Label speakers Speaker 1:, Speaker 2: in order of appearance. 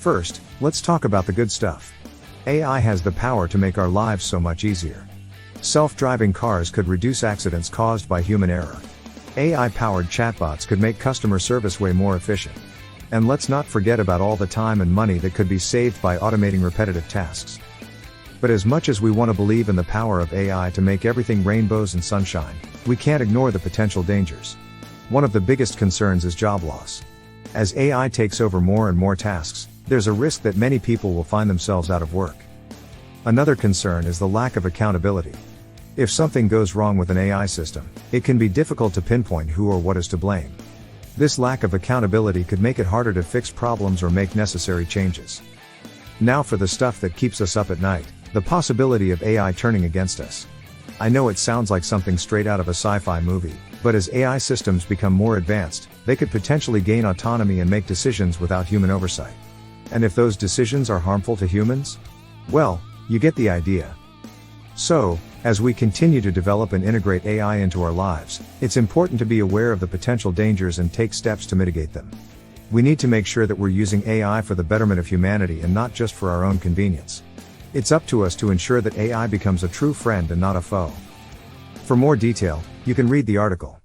Speaker 1: First, let's talk about the good stuff. AI has the power to make our lives so much easier. Self-driving cars could reduce accidents caused by human error. AI-powered chatbots could make customer service way more efficient. And let's not forget about all the time and money that could be saved by automating repetitive tasks. But as much as we want to believe in the power of AI to make everything rainbows and sunshine, we can't ignore the potential dangers. One of the biggest concerns is job loss. As AI takes over more and more tasks, there's a risk that many people will find themselves out of work. Another concern is the lack of accountability. If something goes wrong with an AI system, it can be difficult to pinpoint who or what is to blame. This lack of accountability could make it harder to fix problems or make necessary changes. Now for the stuff that keeps us up at night, the possibility of AI turning against us. I know it sounds like something straight out of a sci-fi movie, but as AI systems become more advanced, they could potentially gain autonomy and make decisions without human oversight. And if those decisions are harmful to humans? Well, you get the idea. So, as we continue to develop and integrate AI into our lives, it's important to be aware of the potential dangers and take steps to mitigate them. We need to make sure that we're using AI for the betterment of humanity and not just for our own convenience. It's up to us to ensure that AI becomes a true friend and not a foe. For more detail, you can read the article.